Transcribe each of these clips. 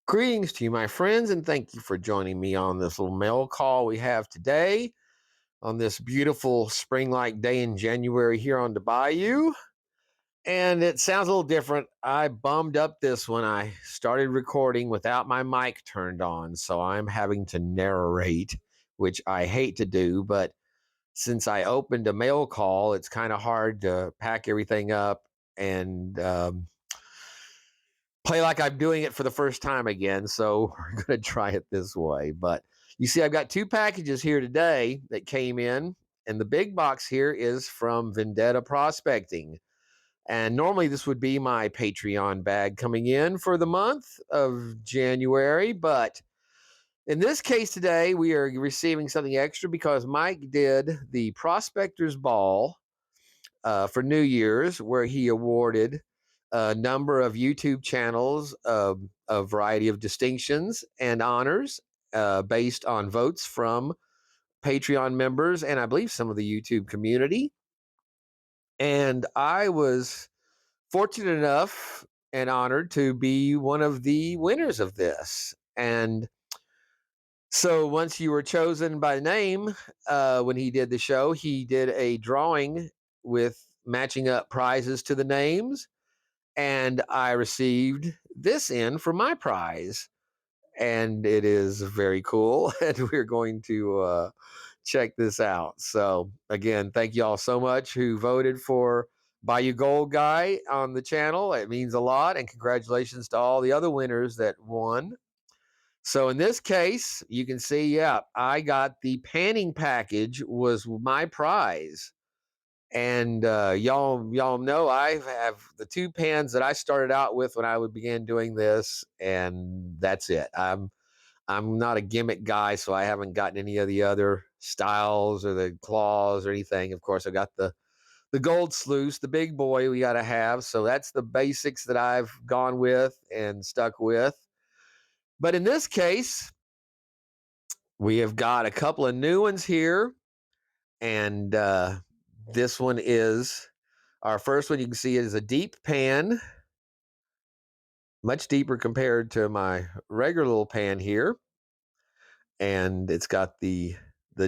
Greetings to you, my friends, and thank you for joining me on this little mail call we have today on this beautiful spring like day in January here on the Bayou. And it sounds a little different. I bummed up this when I started recording without my mic turned on, so I'm having to narrate, which I hate to do, but since I opened a mail call, it's kind of hard to pack everything up and play like I'm doing it for the first time again. So we're going to try it this way. But you see, I've got two packages here today that came in. And the big box here is from Vendetta Prospecting. And normally this would be my Patreon bag coming in for the month of January. But in this case today, we are receiving something extra because Mike did the Prospectors Ball for New Year's, where he awarded a number of YouTube channels a variety of distinctions and honors based on votes from Patreon members and I believe some of the YouTube community. And I was fortunate enough and honored to be one of the winners of this. And so once you were chosen by name, when he did the show, he did a drawing with matching up prizes to the names. And I received this in for my prize. And it is very cool. And we're going to check this out. So, again, thank you all so much who voted for Bayou Gold Guy on the channel. It means a lot. And congratulations to all the other winners that won. So in this case, you can see, yeah, I got the panning package was my prize. And y'all know I have the two pans that I started out with when I began doing this, and that's it. I'm not a gimmick guy, so I haven't gotten any of the other styles or the claws or anything. Of course, I got the gold sluice, the big boy we got to have. So that's the basics that I've gone with and stuck with. But in this case, we have got a couple of new ones here, and this one is our first one. You can see it is a deep pan, much deeper compared to my regular little pan here, and it's got the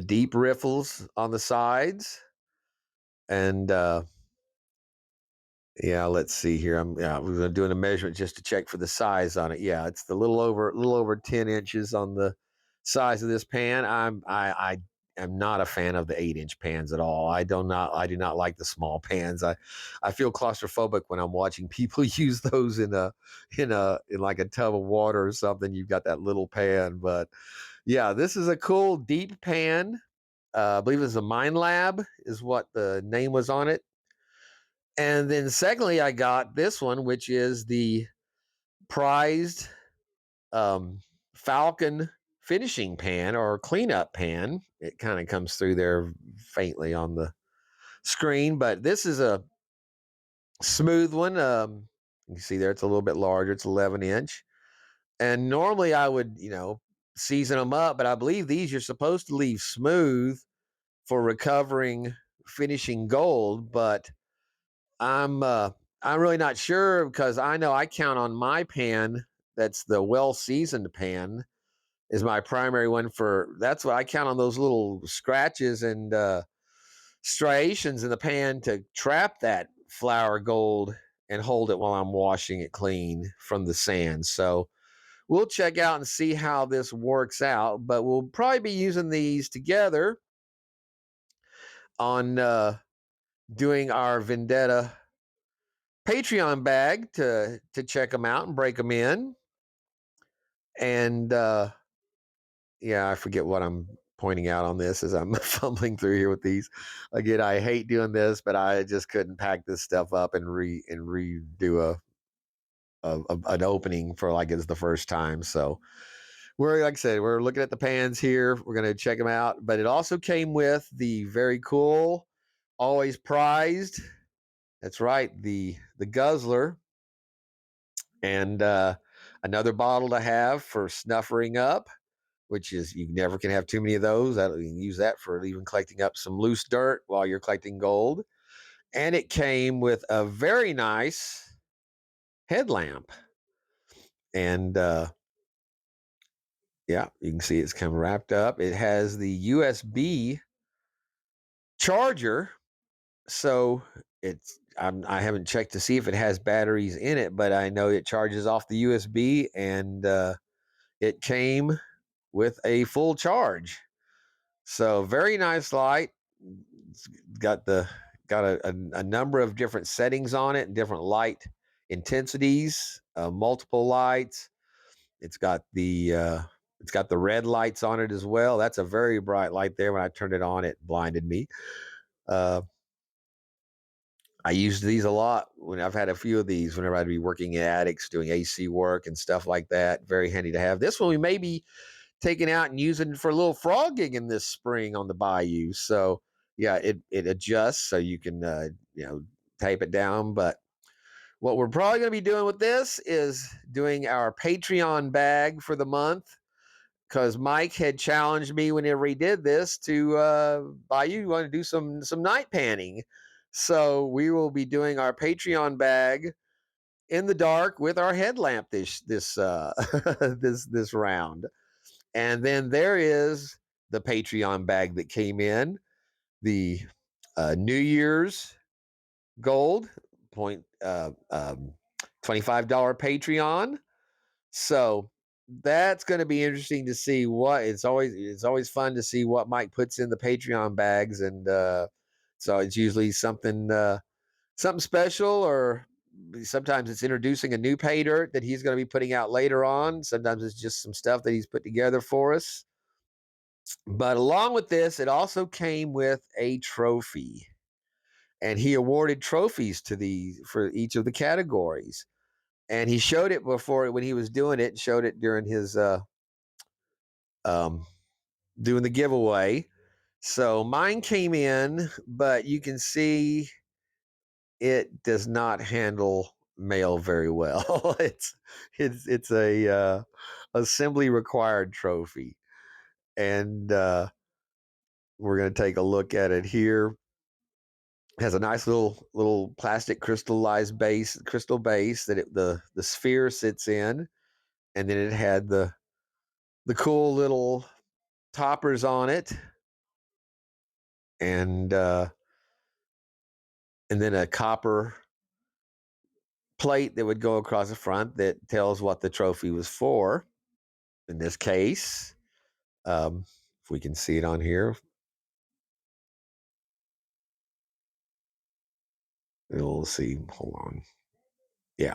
deep riffles on the sides, and yeah, let's see here. We're doing a measurement just to check for the size on it. Yeah, it's the little over 10 inches on the size of this pan. I am not a fan of the 8-inch pans at all. I do not like the small pans. I feel claustrophobic when I'm watching people use those in like a tub of water or something. You've got that little pan, but yeah, this is a cool deep pan. I believe it's a Mine Lab is what the name was on it. And then secondly, I got this one, which is the prized Falcon finishing pan or cleanup pan. It kind of comes through there faintly on the screen, but this is a smooth one. You can see there it's a little bit larger. It's 11-inch. And normally I would, season them up, but I believe these you're supposed to leave smooth for recovering finishing gold, but I'm uh, I'm really not sure because I know I count on my pan. That's the well seasoned pan is my primary one for. That's what I count on those little scratches and striations in the pan to trap that flour gold and hold it while I'm washing it clean from the sand. So we'll check out and see how this works out. But we'll probably be using these together on doing our Vendetta Patreon bag to check them out and break them in. And yeah, I forget what I'm pointing out on this as I'm fumbling through here with these. Again, I hate doing this, but I just couldn't pack this stuff up and redo an opening for like it's the first time. So we're like I said, we're looking at the pans here. We're gonna check them out, but it also came with the very cool, always prized. That's right, the guzzler and another bottle to have for snuffering up, which is you never can have too many of those. You can use that for even collecting up some loose dirt while you're collecting gold. And it came with a very nice headlamp. And Yeah, you can see it's kind of wrapped up. It has the USB charger, so I haven't checked to see if it has batteries in it, but I know it charges off the USB, and it came with a full charge. So very nice light. It's got a number of different settings on it and different light intensities, multiple lights. It's got the red lights on it as well. That's a very bright light there. When I turned it on, it blinded me. Uh, I used these a lot when I've had a few of these whenever I'd be working in attics, doing AC work and stuff like that. Very handy to have. This one we may be taking out and using for a little frogging in this spring on the Bayou. So yeah, it adjusts so you can tape it down. But what we're probably going to be doing with this is doing our Patreon bag for the month, because Mike had challenged me whenever he did this to Bayou, you want to do some night panning. So we will be doing our Patreon bag in the dark with our headlamp this this round. And then there is the Patreon bag that came in, the New Year's gold point $25 Patreon. So that's going to be interesting to see what it's always fun to see what Mike puts in the Patreon bags, and so it's usually something special, or sometimes it's introducing a new Paydirt that he's going to be putting out later on. Sometimes it's just some stuff that he's put together for us. But along with this, it also came with a trophy, and he awarded trophies for each of the categories. And he showed it before when he was doing it. Showed it during his um, doing the giveaway. So mine came in, but you can see it does not handle mail very well. It's a assembly required trophy, and we're going to take a look at it here. It has a nice little plastic crystal base that the sphere sits in, and then it had the cool little toppers on it, and then a copper plate that would go across the front that tells what the trophy was for. In this case, if we can see it on here, we'll see. Hold on. Yeah,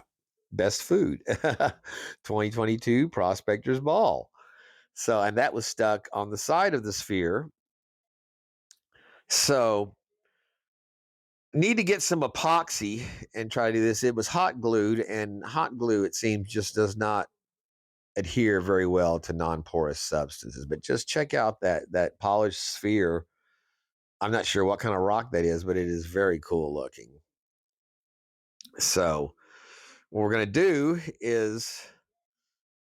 best food, 2022 Prospectors Ball. So, and that was stuck on the side of the sphere. So, need to get some epoxy and try to do this. It was hot glued, and hot glue, it seems, just does not adhere very well to non-porous substances. But just check out that polished sphere. I'm not sure what kind of rock that is, but it is very cool looking. So what we're going to do is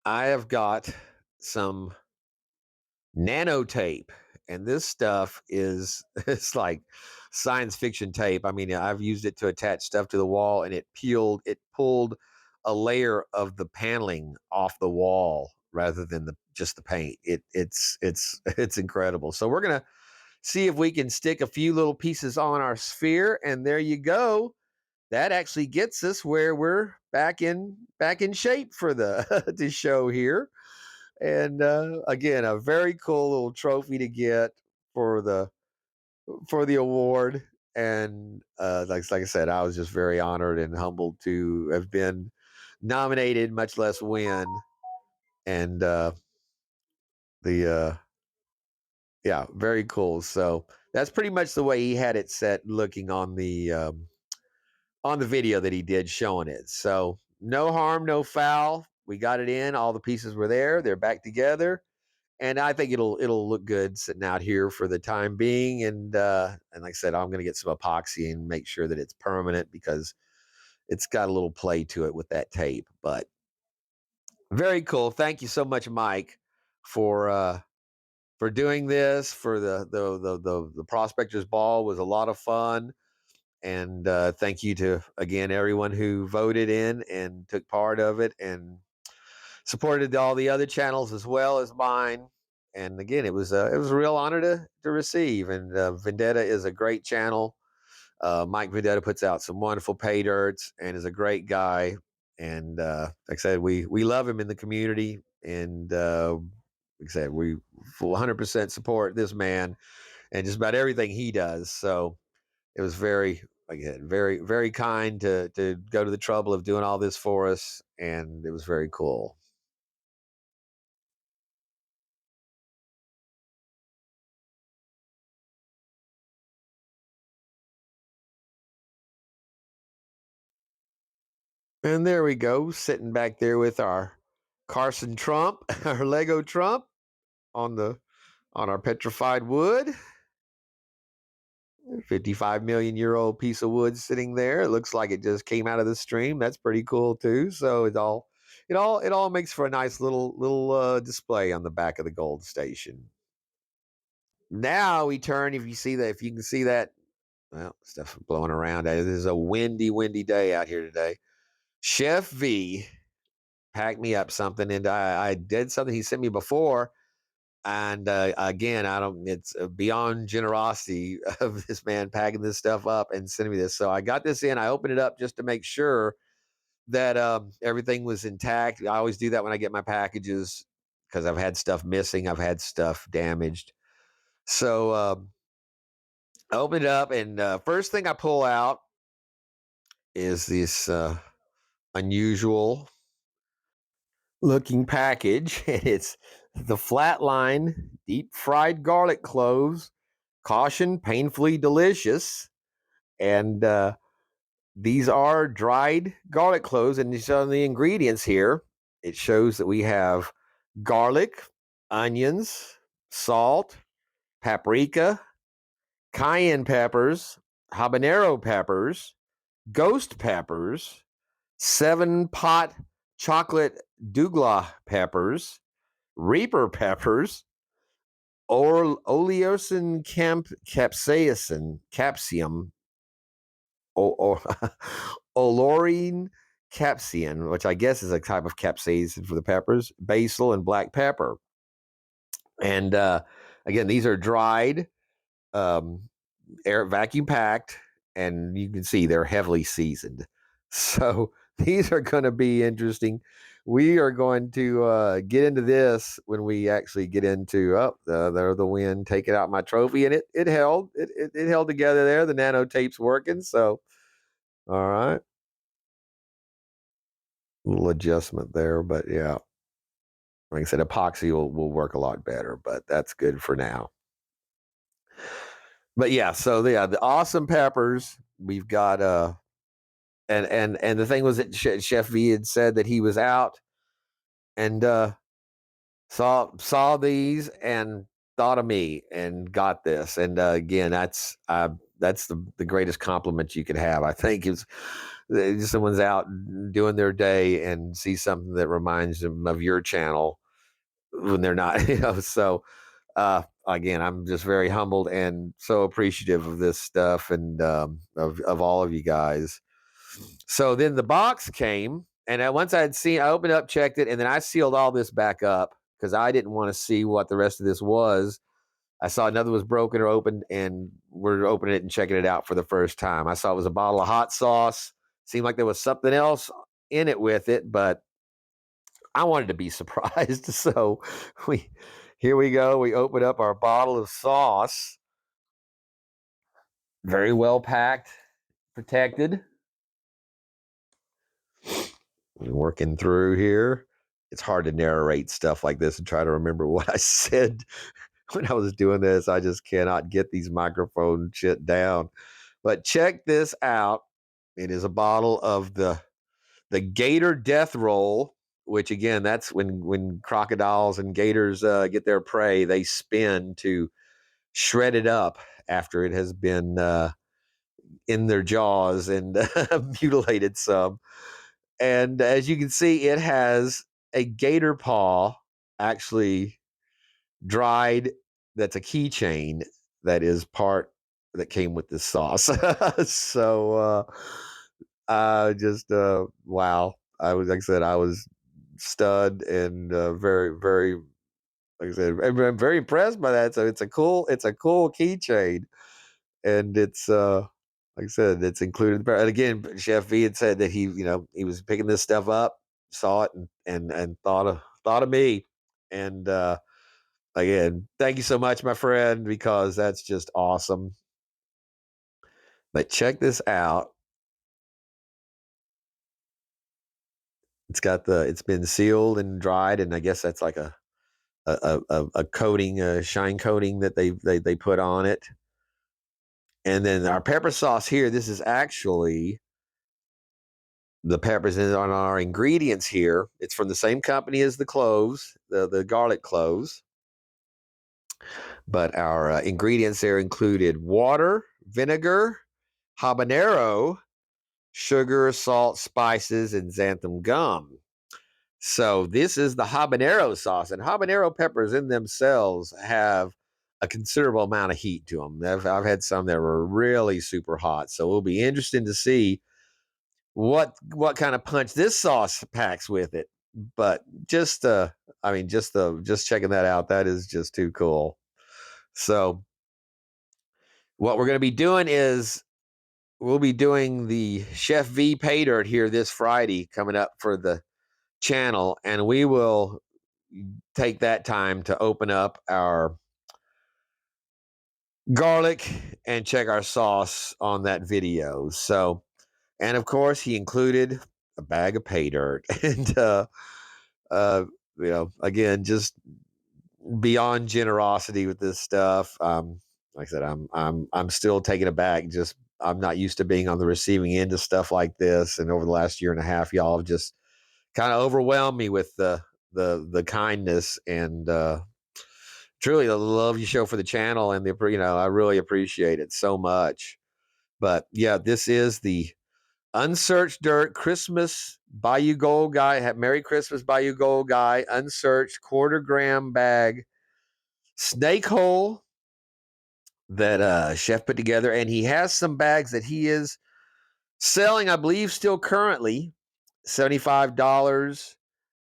I have got some nanotape, and this stuff is it's like science fiction tape. I mean, I've used it to attach stuff to the wall, and it pulled a layer of the paneling off the wall rather than just the paint. It's incredible. So we're gonna see if we can stick a few little pieces on our sphere, and there you go. That actually gets us where we're back in shape for the the show here. And again, a very cool little trophy to get for the award. And like I said, I was just very honored and humbled to have been nominated, much less win. And the yeah, very cool. So that's pretty much the way he had it set, looking on the video that he did showing it. So no harm, no foul. We got it in. All the pieces were there. They're back together, and I think it'll look good sitting out here for the time being. And like I said, I'm going to get some epoxy and make sure that it's permanent, because it's got a little play to it with that tape. But very cool. Thank you so much, Mike, for doing this. For the Prospectors Ball was a lot of fun. And thank you to, again, everyone who voted in and took part of it. And supported all the other channels as well as mine. And again, it was a real honor to receive. And Vendetta is a great channel. Mike Vendetta puts out some wonderful pay dirts and is a great guy. And like I said, we love him in the community. And like I said, we 100% support this man and just about everything he does. So it was very, again, very kind to go to the trouble of doing all this for us, and it was very cool. And there we go, sitting back there with our Carson Trump, our Lego Trump on our petrified wood. 55 million-year-old piece of wood sitting there. It looks like it just came out of the stream. That's pretty cool too. So it all makes for a nice little display on the back of the gold station. Now we turn. If you can see that, well, stuff blowing around. It is a windy day out here today. Chef V packed me up something, and I did something he sent me before. And again, I don't. It's beyond generosity of this man packing this stuff up and sending me this. So I got this in. I opened it up just to make sure that everything was intact. I always do that when I get my packages because I've had stuff missing. I've had stuff damaged. So I opened it up, and first thing I pull out is this unusual looking package. It's the Flatline deep fried garlic cloves. Caution, painfully delicious. And these are dried garlic cloves. And these are the ingredients here. It shows that we have garlic, onions, salt, paprika, cayenne peppers, habanero peppers, ghost peppers, 7-pot chocolate douglas peppers, reaper peppers, or oleosin capsium, or olorine capsian, which I guess is a type of capsaicin for the peppers, basil, and black pepper. And again, these are dried, um, air vacuum packed, and you can see they're heavily seasoned. So these are going to be interesting. We are going to get into this when we actually get into the wind, take it out my trophy, and it held it held together there. The nano tape's working, so all right, little adjustment there, but yeah, like I said, epoxy will work a lot better, but that's good for now. But yeah, so yeah, the awesome peppers we've got. And the thing was that Chef V had said that he was out and saw these and thought of me and got this. And again, that's the greatest compliment you could have. I think is someone's out doing their day and see something that reminds them of your channel when they're not. So again, I'm just very humbled and so appreciative of this stuff and of all of you guys. So then the box came, and once I opened up, checked it, and then I sealed all this back up because I didn't want to see what the rest of this was. I saw another was broken or opened, and we're opening it and checking it out for the first time. I saw it was a bottle of hot sauce. Seemed like there was something else in it with it, but I wanted to be surprised. So here we go. We open up our bottle of sauce. Very well packed, protected. Working through here. It's hard to narrate stuff like this and try to remember what I said when I was doing this. I just cannot get these microphone shit down. But check this out. It is a bottle of the gator death roll, which again, that's when crocodiles and gators get their prey, they spin to shred it up after it has been in their jaws and mutilated some. And as you can see, it has a gator paw actually dried. That's a keychain that is part that came with this sauce. So just wow. I was, like I said, I was stud, and very, very, like I said, I'm very impressed by that. So it's a cool keychain, and it's like I said, it's included. And again, Chef V had said that he was picking this stuff up, saw it, and thought of me, and again, thank you so much, my friend, because that's just awesome. But check this out. It's been sealed and dried, and I guess that's like a coating, a shine coating that they put on it. And then our pepper sauce here, this is actually the peppers on our ingredients here. It's from the same company as the cloves, the garlic cloves. But our ingredients there included water, vinegar, habanero, sugar, salt, spices, and xanthan gum. So this is the habanero sauce, and habanero peppers in themselves have a considerable amount of heat to them. I've had some that were really super hot, so it'll be interesting to see what kind of punch this sauce packs with it. But just just checking that out, that is just too cool. So what we're going to be doing is we'll be doing the Chef V Paydirt here this Friday coming up for the channel, and we will take that time to open up our garlic and check our sauce on that video. So, and of course, he included a bag of pay dirt, and uh, again, just beyond generosity with this stuff. Like I said, I'm still taken aback. Just I'm not used to being on the receiving end of stuff like this, and over the last year and a half, y'all have just kind of overwhelmed me with the kindness and truly the love you show for the channel, and I really appreciate it so much. But yeah, this is the Unsearched Dirt Christmas Bayou Gold Guy. Merry Christmas, Bayou Gold Guy. Unsearched quarter-gram bag snake hole that Chef put together, and he has some bags that he is selling, I believe, still currently $75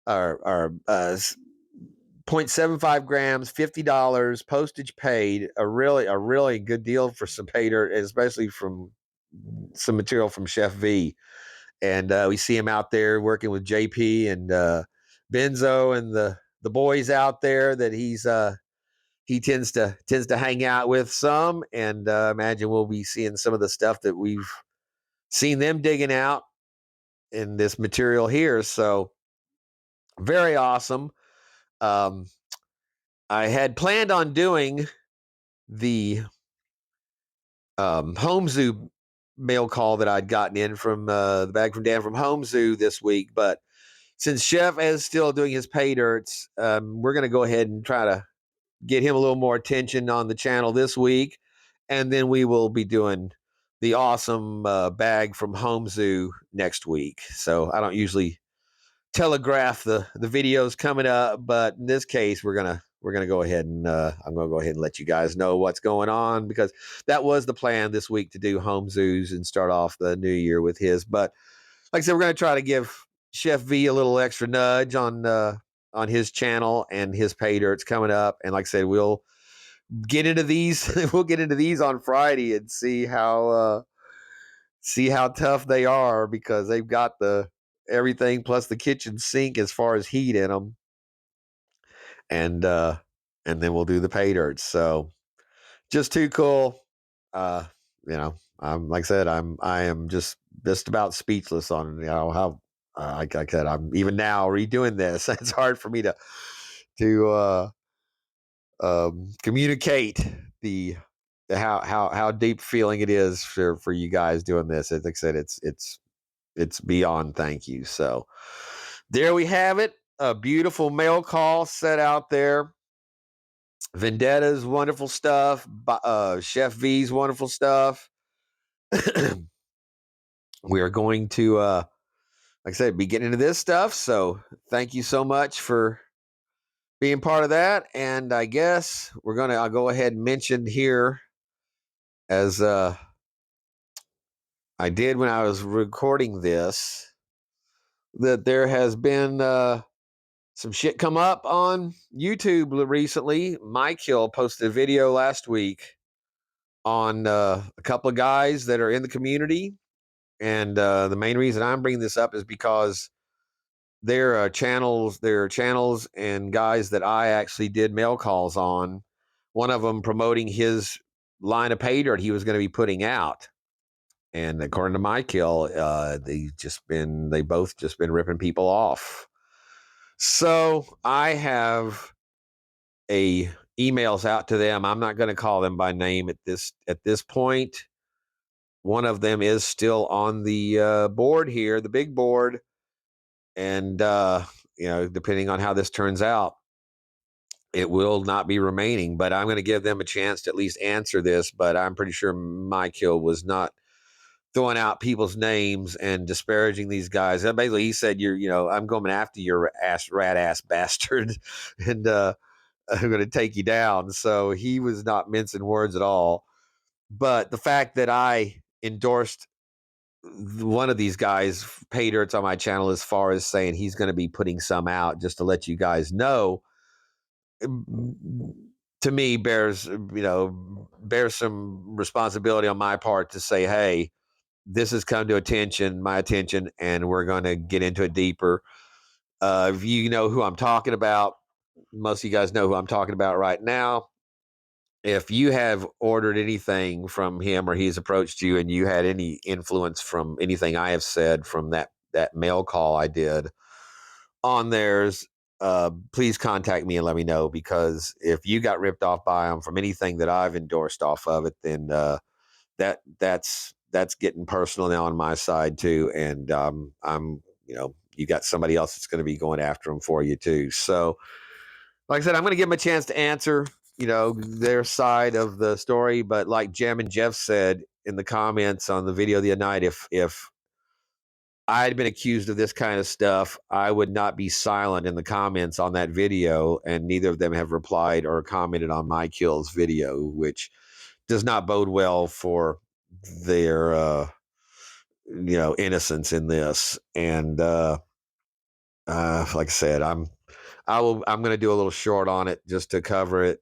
or 0.75 grams, $50, postage paid. A really good deal for some pay dirt, especially from some material from Chef V. And we see him out there working with JP and Benzo and the boys out there that he tends to hang out with some. And imagine we'll be seeing some of the stuff that we've seen them digging out in this material here. So very awesome. I had planned on doing the Home Zoo mail call that I'd gotten in from the bag from Dan from Home Zoo this week, but since Chef is still doing his pay dirts, we're going to go ahead and try to get him a little more attention on the channel this week, and then we will be doing the awesome bag from Home Zoo next week. So I don't usually telegraph the videos coming up, but in this case, we're gonna go ahead and I'm gonna go ahead and let you guys know what's going on, because that was the plan this week, to do Home Zoos and start off the new year with his. But like I said, we're gonna try to give Chef V a little extra nudge on his channel and his pay dirts coming up. And like I said, we'll get into these we'll get into these on Friday and see how tough they are, because they've got the everything plus the kitchen sink as far as heat in them. And then we'll do the pay dirt. So just too cool. uh I'm like I said, I am just about speechless on how like I said, I'm even now redoing this. It's hard for me to communicate the how deep feeling it is for you guys doing this. Like I said, it's beyond thank you. So there we have it. A beautiful mail call set out there. Vendetta's wonderful stuff. Chef V's wonderful stuff. We are going to, like I said, be getting into this stuff. So thank you so much for being part of that. And I guess I'll go ahead and mention here, as I did when I was recording this, that there has been some shit come up on YouTube recently. Mike Hill posted a video last week on a couple of guys that are in the community. And the main reason I'm bringing this up is because there are channels and guys that I actually did mail calls on. One of them promoting his line of Paydirt he was going to be putting out. And according to Mike Hill, they both just been ripping people off. So I have a emails out to them. I'm not going to call them by name at this point. One of them is still on the board here, the big board, and depending on how this turns out, it will not be remaining. But I'm going to give them a chance to at least answer this. But I'm pretty sure Mike Hill was not throwing out people's names and disparaging these guys. And basically, he said, I'm going after your rat ass bastard, and I'm going to take you down. So he was not mincing words at all. But the fact that I endorsed one of these guys, Paydirt's on my channel, as far as saying he's going to be putting some out, just to let you guys know, to me bears some responsibility on my part to say, hey, this has come to my attention, and we're going to get into it deeper. If you know who I'm talking about, most of you guys know who I'm talking about right now. If you have ordered anything from him or he's approached you and you had any influence from anything I have said from that mail call I did on theirs, please contact me and let me know, because if you got ripped off by them from anything that I've endorsed off of it, then that's getting personal now on my side too. And I'm you got somebody else that's going to be going after them for you too. So like I said, I'm going to give them a chance to answer, their side of the story. But like Jem and Jeff said in the comments on the video the other night, if I had been accused of this kind of stuff, I would not be silent in the comments on that video. And neither of them have replied or commented on Mike Hill's video, which does not bode well for their, innocence in this. And like I said, I'm going to do a little short on it just to cover it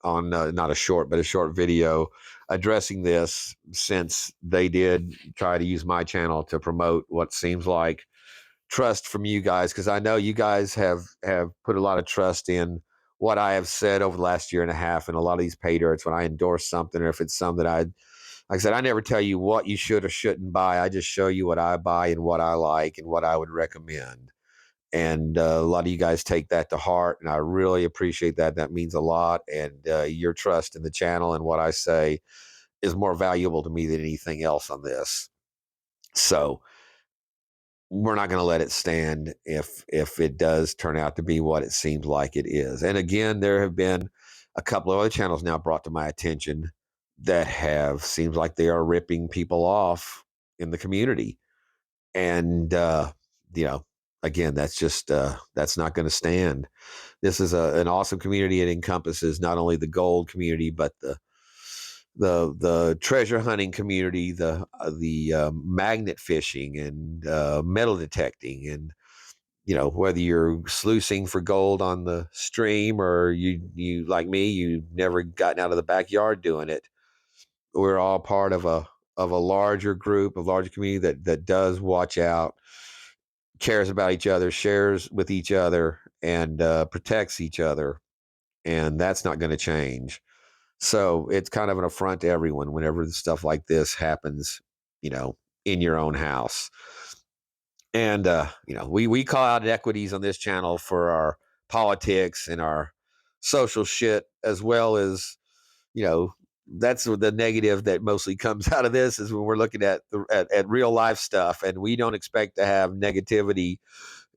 on not a short, but a short video addressing this, since they did try to use my channel to promote what seems like trust from you guys, because I know you guys have put a lot of trust in what I have said over the last year and a half, and a lot of these Paydirts, when I endorse something, or if it's something like I said, I never tell you what you should or shouldn't buy. I just show you what I buy and what I like and what I would recommend. And a lot of you guys take that to heart, and I really appreciate that. That means a lot. And your trust in the channel and what I say is more valuable to me than anything else on this. So we're not going to let it stand if it does turn out to be what it seems like it is. And again, there have been a couple of other channels now brought to my attention that have seems like they are ripping people off in the community. And again, that's just that's not going to stand. This is an awesome community. It encompasses not only the gold community, but the treasure hunting community, the magnet fishing, and metal detecting, and whether you're sluicing for gold on the stream, or you like me, you've never gotten out of the backyard doing it. We're all part of a larger group, a larger community that does watch out, cares about each other, shares with each other, and protects each other. And that's not going to change. So it's kind of an affront to everyone whenever stuff like this happens, in your own house. And we call out equities on this channel for our politics and our social shit, as well as that's the negative that mostly comes out of this, is when we're looking at at real life stuff, and we don't expect to have negativity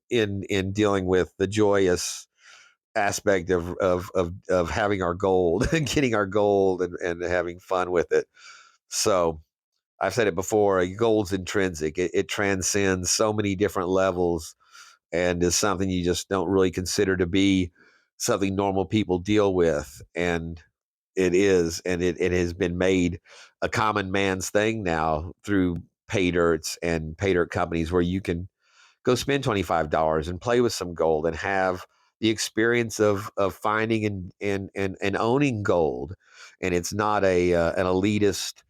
in dealing with the joyous aspect of having our gold and getting our gold and having fun with it. So I've said it before, gold's intrinsic. It transcends so many different levels, and is something you just don't really consider to be something normal people deal with. And it is, and it has been made a common man's thing now through Paydirts and Paydirt companies, where you can go spend $25 and play with some gold and have the experience of finding and owning gold, and it's not an elitist,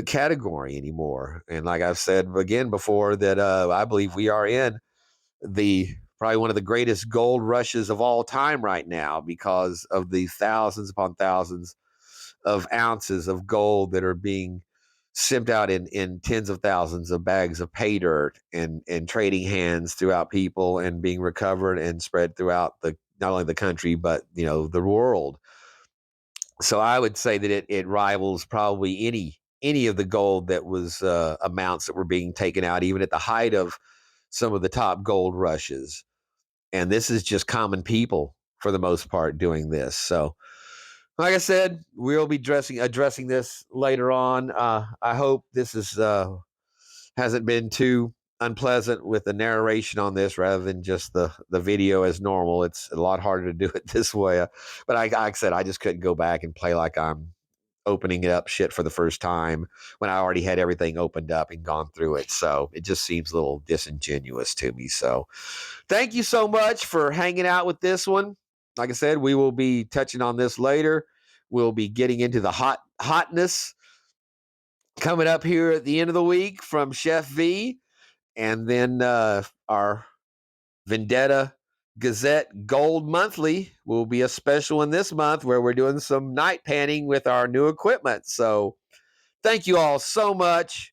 category anymore. And like I've said again before, that I believe we are in the probably one of the greatest gold rushes of all time right now, because of the thousands upon thousands of ounces of gold that are being simped out in tens of thousands of bags of pay dirt, and trading hands throughout people, and being recovered and spread throughout the not only the country, but the world. So I would say that it rivals probably any of the gold that was amounts that were being taken out, even at the height of some of the top gold rushes. And this is just common people for the most part doing this. So, like I said, we'll be addressing this later on. I hope this is hasn't been too unpleasant with the narration on this, rather than just the video as normal. It's a lot harder to do it this way. But like I said, I just couldn't go back and play like I'm opening it up shit for the first time when I already had everything opened up and gone through it. So it just seems a little disingenuous to me. So thank you so much for hanging out with this one. Like I said, we will be touching on this later. We'll be getting into the hotness coming up here at the end of the week from Chef V, and then our Vendetta Gazette Gold Monthly will be a special one this month, where we're doing some night panning with our new equipment. So thank you all so much.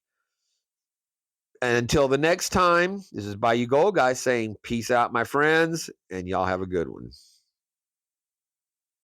And until the next time, this is Bayou Gold Guy saying peace out, my friends, and y'all have a good one.